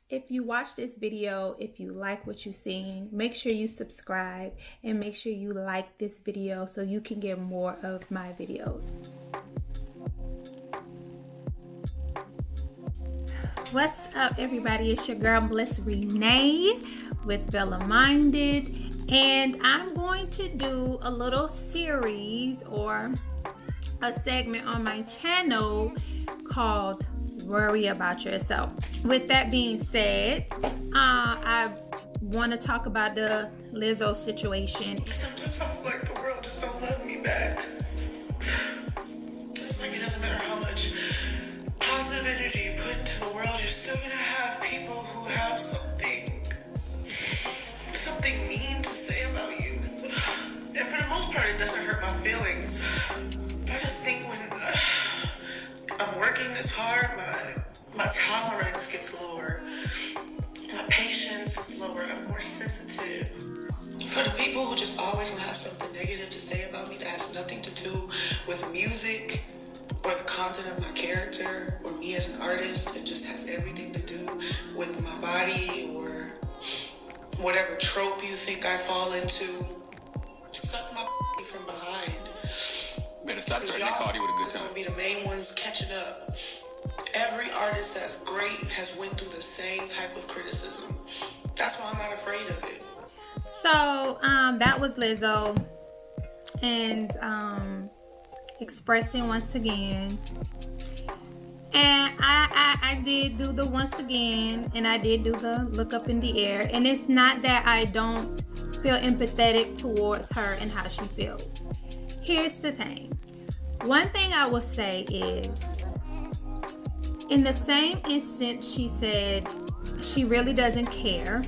If you watch this video, if you like what you're seeing, make sure you subscribe and make sure you like this video so you can get more of my videos. What's up, everybody? It's your girl Bliss Renee with Bella Minded, and I'm going to do a little series or a segment on my channel called Worry About Yourself. With that being said, I want to talk about the Lizzo situation. Sometimes I feel like the world just don't love me back. It's like it doesn't matter how much positive energy you put into the world, you're still gonna have people who have something mean to say about you. And for the most part, it doesn't hurt my feelings. I just think when I'm working this hard, my tolerance gets lower. My patience is lower. I'm more sensitive. For the people who just always will have something negative to say about me that has nothing to do with music or the content of my character or me as an artist, it just has everything to do with my body or whatever trope you think I fall into, suck my from behind. Better stop threatening Cardi with a good time. Gonna be the main ones catching up. Every artist that's great has went through the same type of criticism. That's why I'm not afraid of it. So that was Lizzo, and expressing once again. And I did do the once again, and I did do the look up in the air. And it's not that I don't feel empathetic towards her and how she feels. Here's the thing. One thing I will say is, in the same instance, she said she really doesn't care,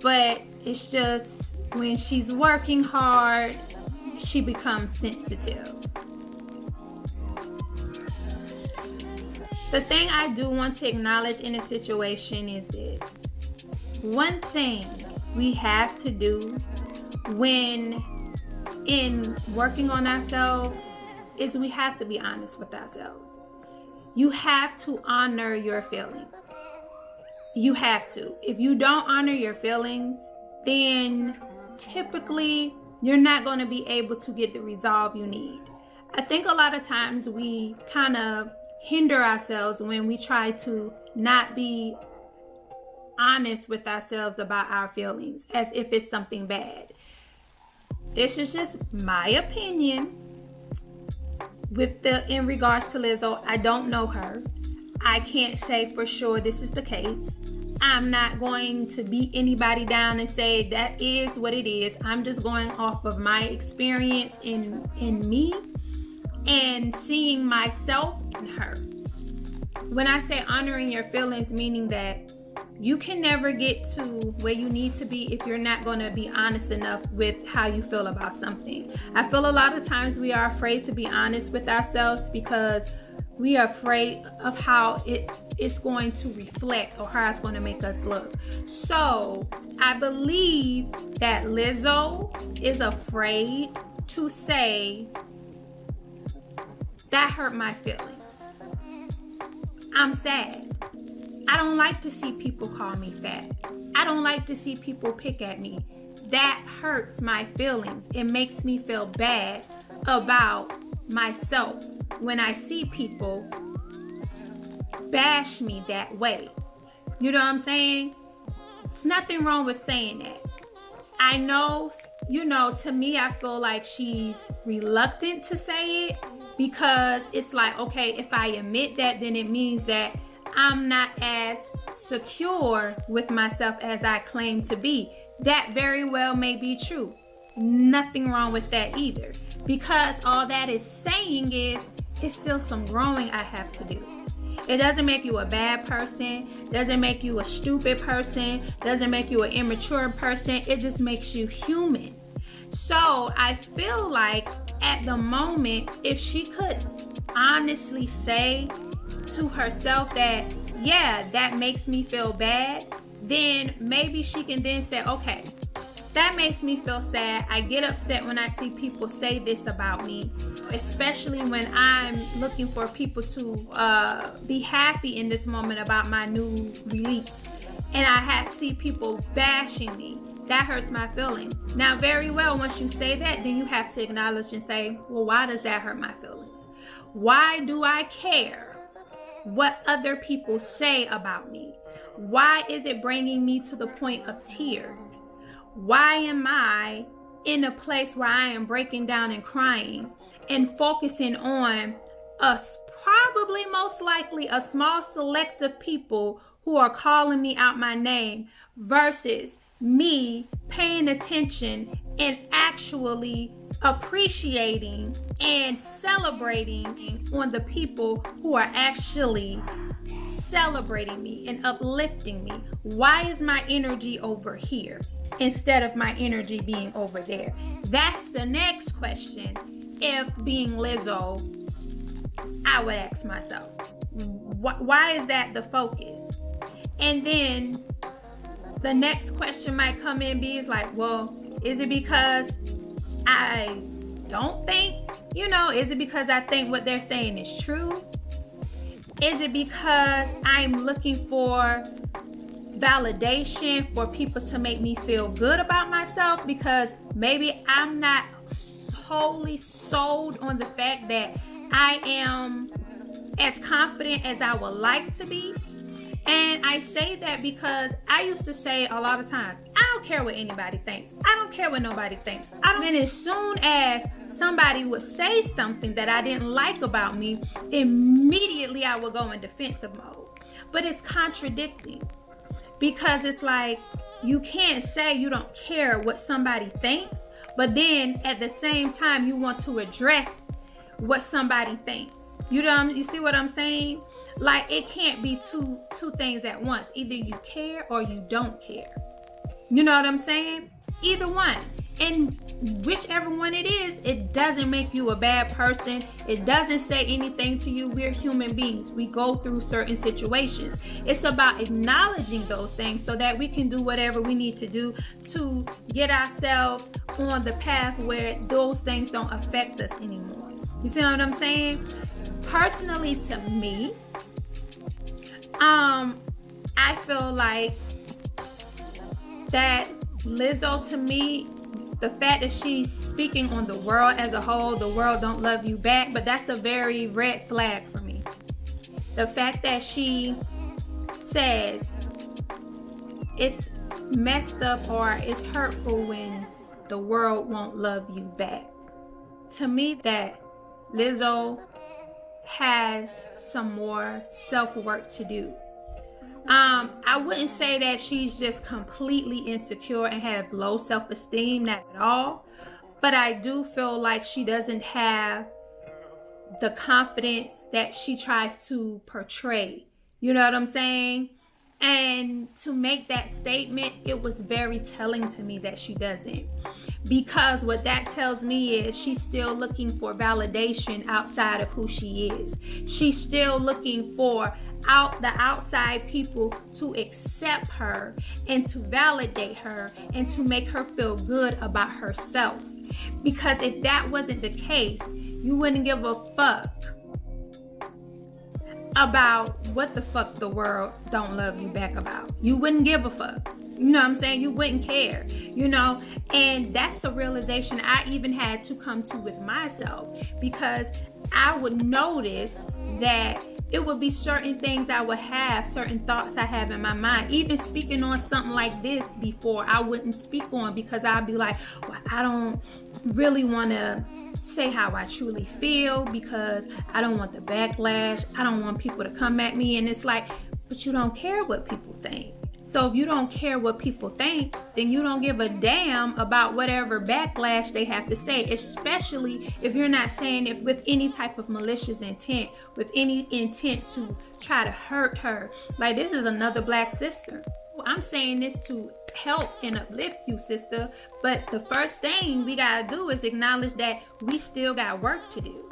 but it's just when she's working hard, she becomes sensitive. The thing I do want to acknowledge in a situation is this. One thing we have to do when in working on ourselves is we have to be honest with ourselves. You have to honor your feelings. You have to. If you don't honor your feelings, then typically you're not going to be able to get the resolve you need. I think a lot of times we kind of hinder ourselves when we try to not be honest with ourselves about our feelings as if it's something bad. This is just my opinion in regards to Lizzo. I don't know her. I can't say for sure this is the case. I'm not going to beat anybody down and say that is what it is. I'm just going off of my experience in me and seeing myself in her. When I say honoring your feelings, meaning that you can never get to where you need to be if you're not going to be honest enough with how you feel about something. I feel a lot of times we are afraid to be honest with ourselves because we are afraid of how it's going to reflect or how it's going to make us look. So I believe that Lizzo is afraid to say that hurt my feelings. I'm sad. I don't like to see people call me fat. I don't like to see people pick at me. That hurts my feelings. It makes me feel bad about myself when I see people bash me that way. You know what I'm saying? It's nothing wrong with saying that. I know, to me, I feel like she's reluctant to say it because it's like, okay, if I admit that, then it means that I'm not as secure with myself as I claim to be. That very well may be true. Nothing wrong with that either. Because all that is saying is, it's still some growing I have to do. It doesn't make you a bad person, doesn't make you a stupid person, doesn't make you an immature person. It just makes you human. So I feel like at the moment, if she could honestly say to herself that, yeah, that makes me feel bad, then maybe she can then say, okay, that makes me feel sad. I get upset when I see people say this about me, especially when I'm looking for people to be happy in this moment about my new release. And I see people bashing me. That hurts my feelings. Now, very well, once you say that, then you have to acknowledge and say, well, why does that hurt my feelings? Why do I care what other people say about me? Why is it bringing me to the point of tears? Why am I in a place where I am breaking down and crying and focusing on probably most likely a small select of people who are calling me out my name versus me paying attention and actually appreciating and celebrating on the people who are actually celebrating me and uplifting me? Why is my energy over here instead of my energy being over there? That's the next question. If being Lizzo, I would ask myself, why is that the focus? And then the next question might come in be is like, well, is it because I don't think, is it because I think what they're saying is true? Is it because I'm looking for validation for people to make me feel good about myself? Because maybe I'm not wholly sold on the fact that I am as confident as I would like to be. And I say that because I used to say a lot of times, I don't care what anybody thinks. I don't care what nobody thinks. And as soon as somebody would say something that I didn't like about me, immediately I would go in defensive mode. But it's contradicting, because it's like, you can't say you don't care what somebody thinks, but then at the same time you want to address what somebody thinks. You see what I'm saying? Like, it can't be two things at once. Either you care or you don't care. You know what I'm saying? Either one. And whichever one it is, it doesn't make you a bad person. It doesn't say anything to you. We're human beings. We go through certain situations. It's about acknowledging those things so that we can do whatever we need to do to get ourselves on the path where those things don't affect us anymore. You see what I'm saying? Personally, to me, I feel like that Lizzo, to me, the fact that she's speaking on the world as a whole, the world don't love you back, but that's a very red flag for me. The fact that she says it's messed up or it's hurtful when the world won't love you back. To me, that Lizzo has some more self-work to do. I wouldn't say that she's just completely insecure and have low self-esteem, not at all. But I do feel like she doesn't have the confidence that she tries to portray. You know what I'm saying? And to make that statement, it was very telling to me that she doesn't. Because what that tells me is she's still looking for validation outside of who she is. She's still looking for the outside people to accept her and to validate her and to make her feel good about herself. Because if that wasn't the case, you wouldn't give a fuck about what the fuck the world don't love you back about. You wouldn't give a fuck. You know what I'm saying? You wouldn't care, and that's a realization I even had to come to with myself, because I would notice that it would be certain things I would have, certain thoughts I have in my mind. Even speaking on something like this before, I wouldn't speak on, because I'd be like, well, I don't really want to say how I truly feel, because I don't want the backlash. I don't want people to come at me. And it's like, but you don't care what people think. So if you don't care what people think, then you don't give a damn about whatever backlash they have to say, especially if you're not saying it with any type of malicious intent, with any intent to try to hurt her. Like, this is another black sister. I'm saying this to help and uplift you, sister. But the first thing we gotta do is acknowledge that we still got work to do.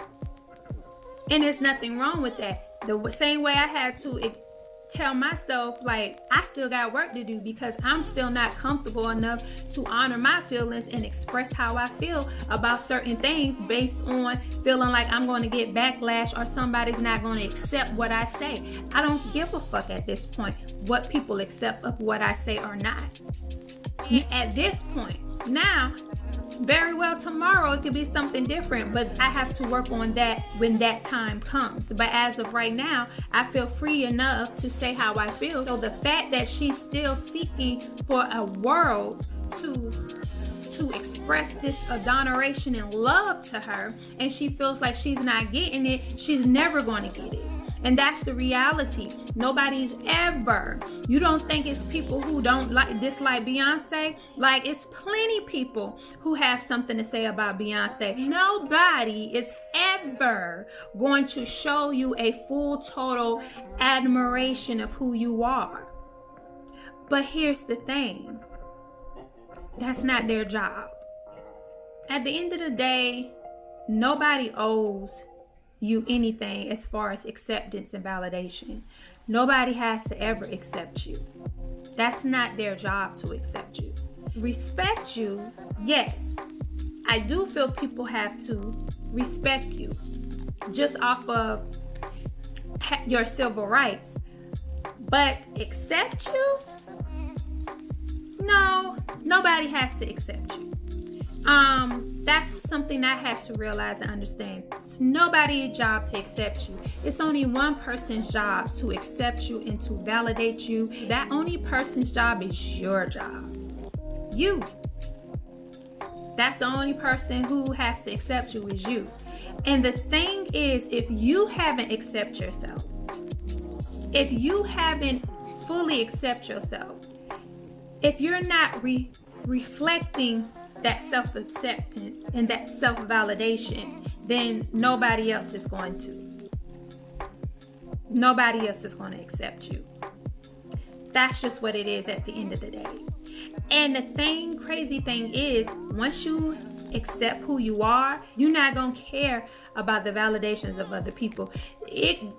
And there's nothing wrong with that. The same way I had to tell myself, like, I still got work to do because I'm still not comfortable enough to honor my feelings and express how I feel about certain things based on feeling like I'm going to get backlash or somebody's not going to accept what I say. I don't give a fuck at this point what people accept of what I say or not. And at this point, now, very well tomorrow it could be something different, but I have to work on that when that time comes. But as of right now, I feel free enough to say how I feel. So the fact that she's still seeking for a world to express this adoration and love to her, and she feels like she's not getting it, she's never going to get it. And that's the reality. Nobody's ever. You don't think it's people who don't dislike Beyonce? Like, it's plenty people who have something to say about Beyonce. Nobody is ever going to show you a full, total admiration of who you are. But here's the thing. That's not their job. At the end of the day, nobody owes you anything as far as acceptance and validation. Nobody has to ever accept you. That's not their job to accept you. Respect you, yes. I do feel people have to respect you just off of your civil rights. But accept you? No, nobody has to accept you. That's something I had to realize and understand. It's nobody's job to accept you. It's only one person's job to accept you and to validate you. That only person's job is your job. You. That's the only person who has to accept you is you. And the thing is, if you haven't accepted yourself, if you haven't fully accepted yourself, if you're not reflecting that self-acceptance and that self-validation, then nobody else is going to. Nobody else is going to accept you. That's just what it is at the end of the day. And the crazy thing is, once you accept who you are, you're not going to care about the validations of other people. You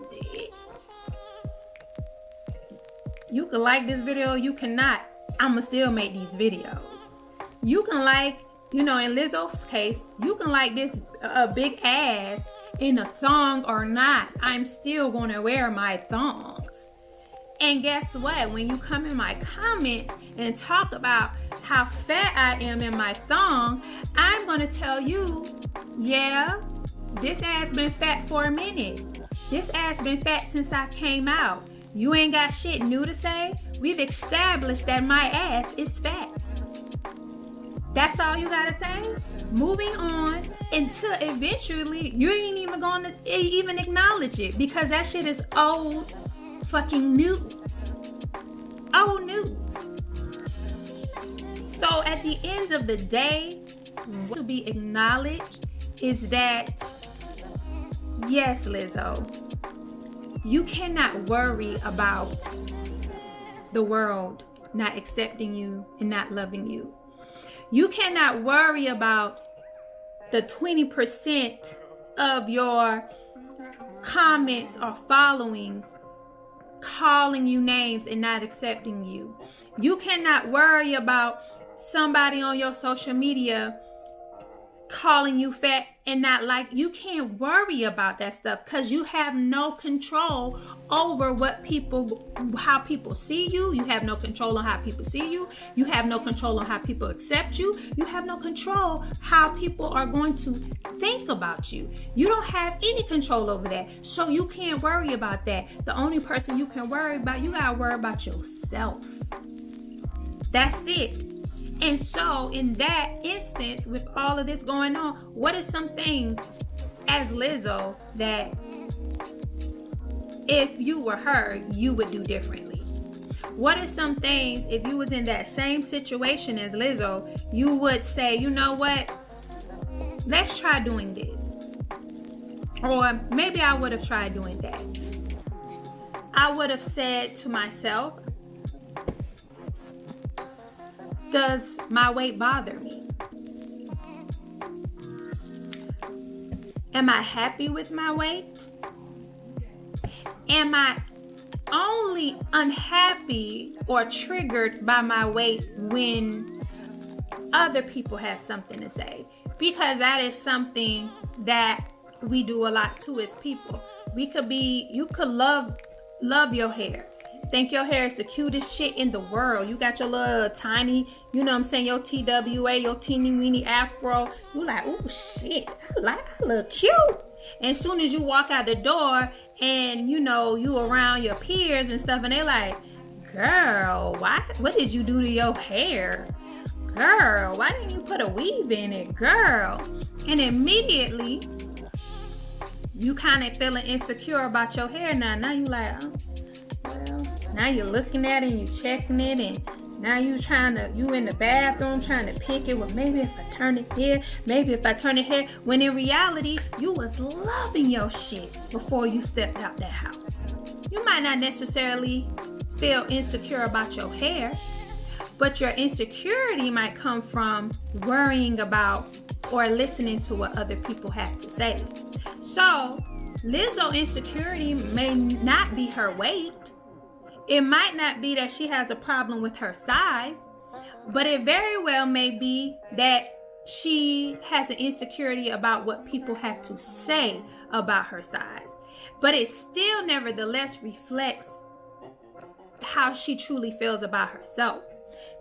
can like this video, you cannot. I'ma still make these videos. You can like, in Lizzo's case, you can like this big ass in a thong or not. I'm still going to wear my thongs. And guess what? When you come in my comments and talk about how fat I am in my thong, I'm going to tell you, yeah, this ass been fat for a minute. This ass been fat since I came out. You ain't got shit new to say. We've established that my ass is fat. That's all you gotta say. Moving on until eventually you ain't even gonna even acknowledge it, because that shit is old fucking news. Old news. So at the end of the day, to be acknowledged is that, yes, Lizzo, you cannot worry about the world not accepting you and not loving you. You cannot worry about the 20% of your comments or followings calling you names and not accepting you. You cannot worry about somebody on your social media calling you fat and not like. You can't worry about that stuff because you have no control over how people see you. You have no control on how people see you. You have no control on how people accept you. You have no control how people are going to think about you. You don't have any control over that. So you can't worry about that. The only person you can worry about, you gotta worry about yourself. That's it. And so in that instance, with all of this going on, what are some things as Lizzo that if you were her, you would do differently? What are some things, if you was in that same situation as Lizzo, you would say, you know what? Let's try doing this. Or maybe I would have tried doing that. I would have said to myself, does my weight bother me? Am I happy with my weight? Am I only unhappy or triggered by my weight when other people have something to say, because that is something that we do a lot too as people. You could love your hair, think your hair is the cutest shit in the world. You got your little tiny, you know what I'm saying, your TWA, your teeny weeny afro. You like, oh shit, I look cute. And as soon as you walk out the door and you know you around your peers and stuff, and they like, girl, what did you do to your hair? Girl, why didn't you put a weave in it, girl? And immediately you kind of feeling insecure about your hair now. Now you like, oh, well, now you're looking at it and you checking it, and now you in the bathroom trying to pick it. Well, maybe if I turn it here, maybe if I turn it here. When in reality, you was loving your shit before you stepped out that house. You might not necessarily feel insecure about your hair, but your insecurity might come from worrying about or listening to what other people have to say. So, Lizzo's insecurity may not be her weight. It might not be that she has a problem with her size, but it very well may be that she has an insecurity about what people have to say about her size. But it still nevertheless reflects how she truly feels about herself.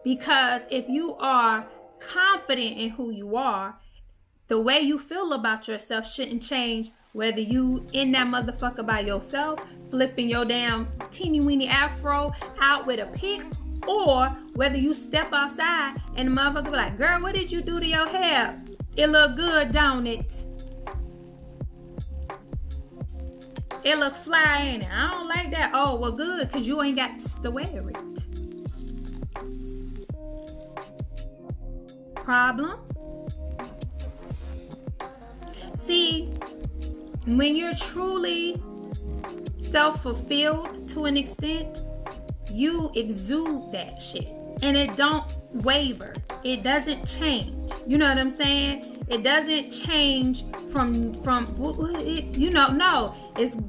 Because if you are confident in who you are, the way you feel about yourself shouldn't change whether you in that motherfucker by yourself, flipping your damn teeny weeny afro out with a pick, or whether you step outside and the motherfucker be like, girl, what did you do to your hair? It look good, don't it? It look fly, ain't it? I don't like that. Oh, well, good, because you ain't got to wear it. Problem? See, when you're truly self-fulfilled to an extent, you exude that shit. And it don't waver. It doesn't change. You know what I'm saying? It doesn't change from you know, no.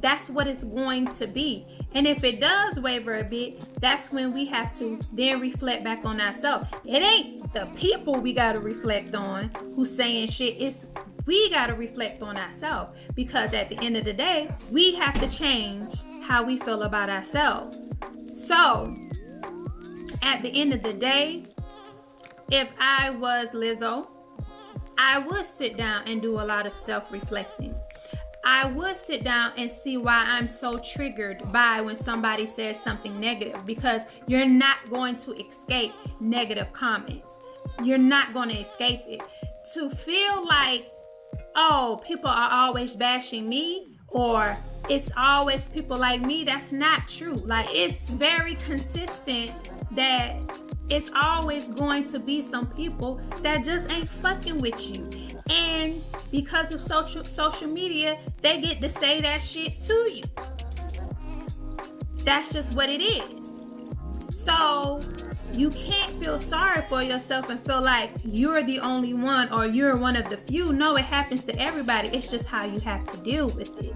That's what it's going to be. And if it does waver a bit, that's when we have to then reflect back on ourselves. It ain't the people we gotta reflect on who's saying shit. It's we gotta reflect on ourselves, because at the end of the day, we have to change how we feel about ourselves. So, at the end of the day, if I was Lizzo, I would sit down and do a lot of self-reflecting. I would sit down and see why I'm so triggered by when somebody says something negative, because you're not going to escape negative comments. You're not going to escape it. To feel like, oh, people are always bashing me, or it's always people like me, that's not true. Like, it's very consistent that it's always going to be some people that just ain't fucking with you. And because of social media, they get to say that shit to you. That's just what it is. So you can't feel sorry for yourself and feel like you're the only one or you're one of the few. No, it happens to everybody. It's just how you have to deal with it.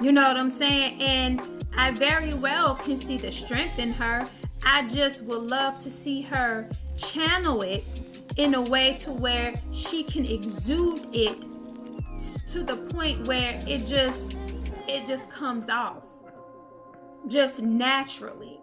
You know what I'm saying? And I very well can see the strength in her. I just would love to see her channel it in a way to where she can exude it to the point where it just comes off just naturally.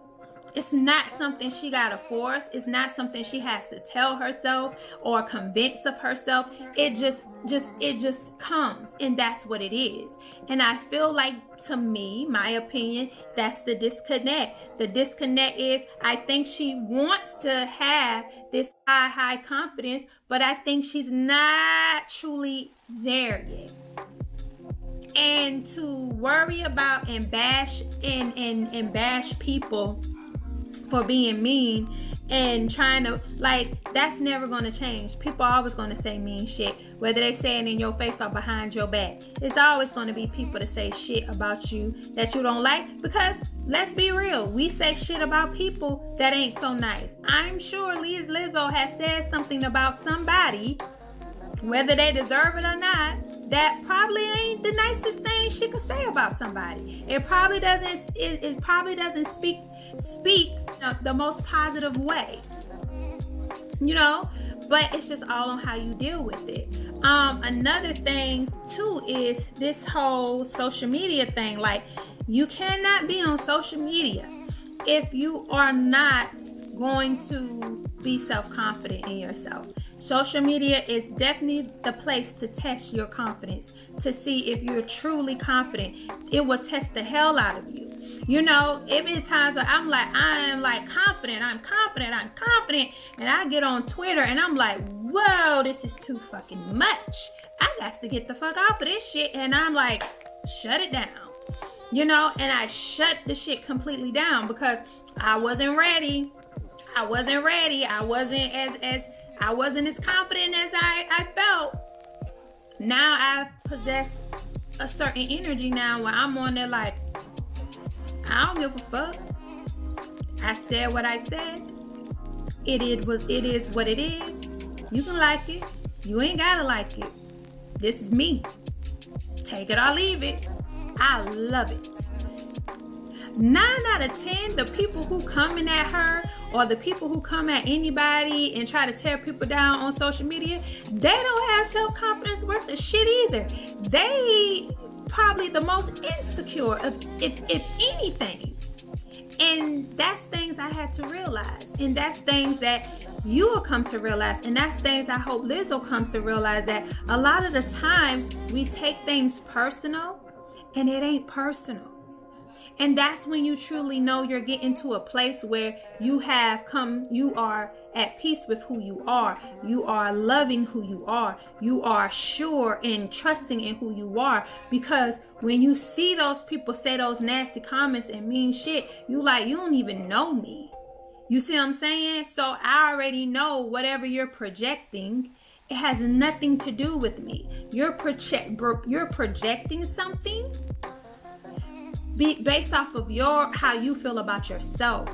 It's not something she gotta force. It's not something she has to tell herself or convince of herself. It just comes, and that's what it is. And I feel like, to me, my opinion, that's the disconnect. The disconnect is, I think she wants to have this high confidence, but I think she's not truly there yet. And to worry about and bash and bash people for being mean and trying to, like, that's never going to change. People are always going to say mean shit, whether they say it in your face or behind your back. It's always going to be people to say shit about you that you don't like, because let's be real, we say shit about people that ain't so nice. I'm sure Lizzo has said something about somebody, whether they deserve it or not, that probably ain't the nicest thing she could say about somebody. It probably doesn't. It probably doesn't speak the most positive way. But it's just all on how you deal with it. Another thing too is this whole social media thing. Like, you cannot be on social media if you are not going to be self-confident in yourself. Social media is definitely the place to test your confidence, to see if you're truly confident. It will test the hell out of you. It been times where I'm confident, I'm confident, and I get on Twitter and I'm like, whoa, this is too fucking much. I got to get the fuck off of this shit, and I'm like, shut it down. And I shut the shit completely down because I wasn't ready. I wasn't as confident as I felt. Now I possess a certain energy now where I'm on there like, I don't give a fuck. I said what I said. It is what it is. You can like it. You ain't gotta like it. This is me. Take it or leave it. I love it. 9 out of 10, the people who coming at her or the people who come at anybody and try to tear people down on social media, they don't have self-confidence worth of shit either. They probably the most insecure of if anything. And that's things I had to realize. And that's things that you will come to realize. And that's things I hope Lizzo comes to realize, that a lot of the times we take things personal and it ain't personal. And that's when you truly know you're getting to a place where you are at peace with who you are. You are loving who you are. You are sure and trusting in who you are. Because when you see those people say those nasty comments and mean shit, you don't even know me. You see what I'm saying? So I already know whatever you're projecting, it has nothing to do with me. You're projecting something based off of how you feel about yourself.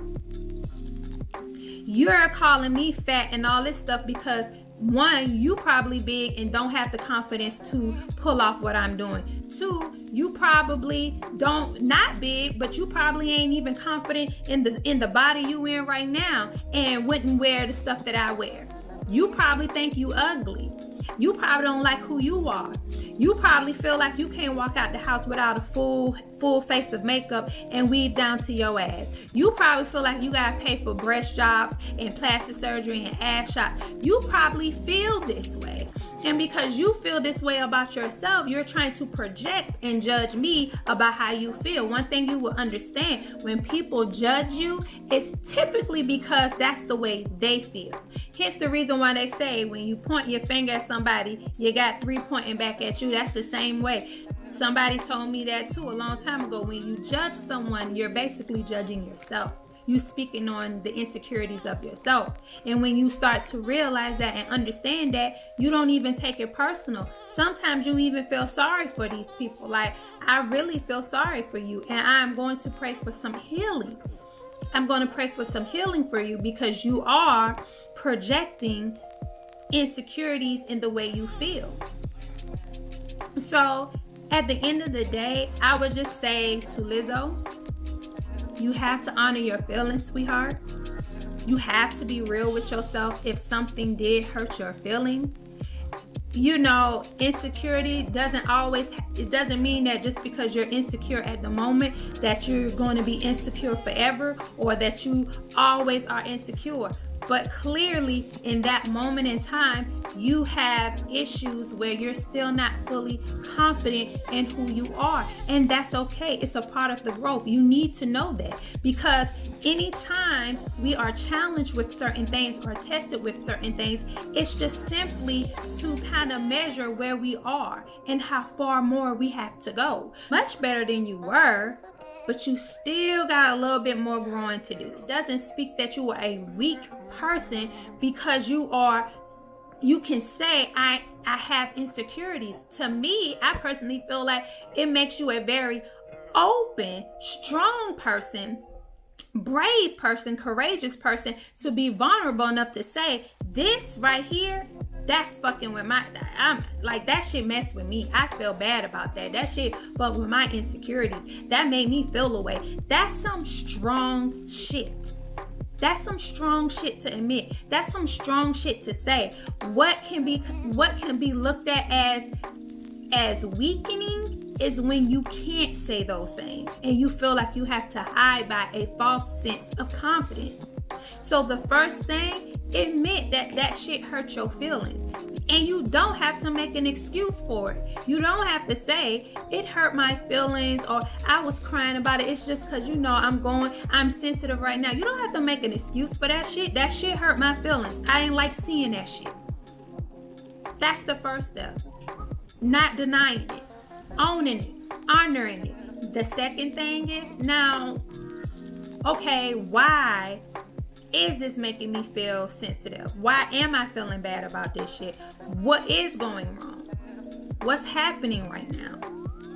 You're calling me fat and all this stuff because, one, you probably big and don't have the confidence to pull off what I'm doing. 2, you probably not big, but you probably ain't even confident in the body you in right now and wouldn't wear the stuff that I wear. You probably think you ugly. You probably don't like who you are. You probably feel like you can't walk out the house without a full face of makeup and weave down to your ass. You probably feel like you gotta pay for breast jobs and plastic surgery and ass shots. You probably feel this way. And because you feel this way about yourself, you're trying to project and judge me about how you feel. One thing you will understand, when people judge you, it's typically because that's the way they feel. Hence the reason why they say when you point your finger at somebody, you got 3 pointing back at you. That's the same way. Somebody told me that too a long time ago. When you judge someone, you're basically judging yourself. You speaking on the insecurities of yourself. And when you start to realize that and understand that, you don't even take it personal. Sometimes you even feel sorry for these people. Like, I really feel sorry for you, and I'm going to pray for some healing. I'm going to pray for some healing for you because you are projecting insecurities in the way you feel. So at the end of the day, I would just say to Lizzo, you have to honor your feelings, sweetheart. You have to be real with yourself if something did hurt your feelings. Insecurity it doesn't mean that just because you're insecure at the moment that you're going to be insecure forever or that you always are insecure. But clearly, in that moment in time, you have issues where you're still not fully confident in who you are. And that's okay. It's a part of the growth. You need to know that, because anytime we are challenged with certain things or tested with certain things, it's just simply to kind of measure where we are and how far more we have to go. Much better than you were, but you still got a little bit more growing to do. It doesn't speak that you are a weak person because you can say, I have insecurities. To me, I personally feel like it makes you a very open, strong person, brave person, courageous person to be vulnerable enough to say, this right here That's fucking with I'm like, that shit messed with me. I feel bad about that. That shit fucked with my insecurities. That made me feel away. That's some strong shit. That's some strong shit to admit. That's some strong shit to say. What can be looked at as weakening is when you can't say those things and you feel like you have to hide by a false sense of confidence. So the first thing, admit that shit hurt your feelings. And you don't have to make an excuse for it. You don't have to say, it hurt my feelings, or I was crying about it. It's just because, I'm sensitive right now. You don't have to make an excuse for that shit. That shit hurt my feelings. I didn't like seeing that shit. That's the first step. Not denying it. Owning it. Honoring it. The second thing is, now, okay, why is this making me feel sensitive? Why am I feeling bad about this shit? What is going wrong? What's happening right now?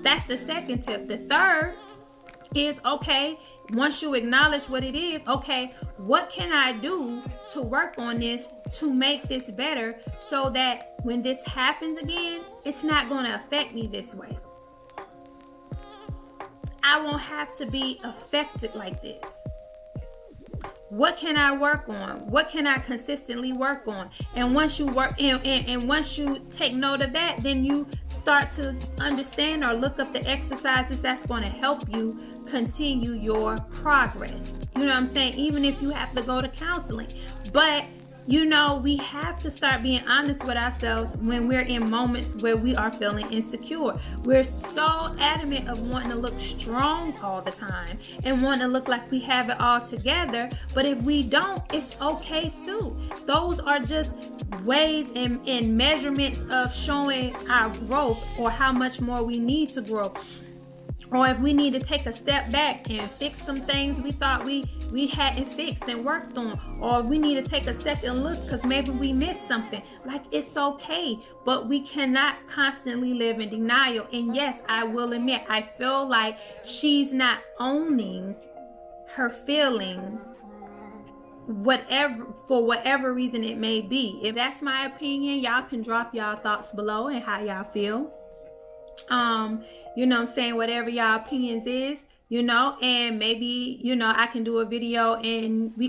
That's the second tip. The third is, okay, once you acknowledge what it is, okay, what can I do to work on this to make this better so that when this happens again, it's not going to affect me this way? I won't have to be affected like this. What can I work on? What can I consistently work on? And once you work and once you take note of that, then you start to understand or look up the exercises that's going to help you continue your progress. You know what I'm saying? Even if you have to go to counseling. But we have to start being honest with ourselves when we're in moments where we are feeling insecure. We're so adamant of wanting to look strong all the time and wanting to look like we have it all together. But if we don't, it's okay too. Those are just ways and measurements of showing our growth or how much more we need to grow. Or if we need to take a step back and fix some things we thought we hadn't fixed and worked on. Or we need to take a second look because maybe we missed something. Like, it's okay. But we cannot constantly live in denial. And yes, I will admit, I feel like she's not owning her feelings, for whatever reason it may be. If that's my opinion, y'all can drop y'all thoughts below and how y'all feel. Whatever y'all opinions is, and maybe, I can do a video and I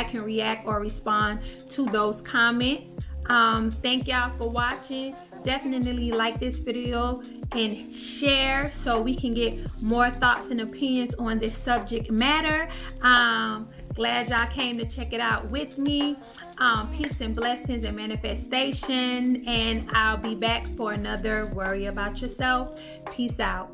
can react or respond to those comments. Thank y'all for watching. Definitely like this video and share so we can get more thoughts and opinions on this subject matter. Glad y'all came to check it out with me. Peace and blessings and manifestation. And I'll be back for another Worry About Yourself. Peace out.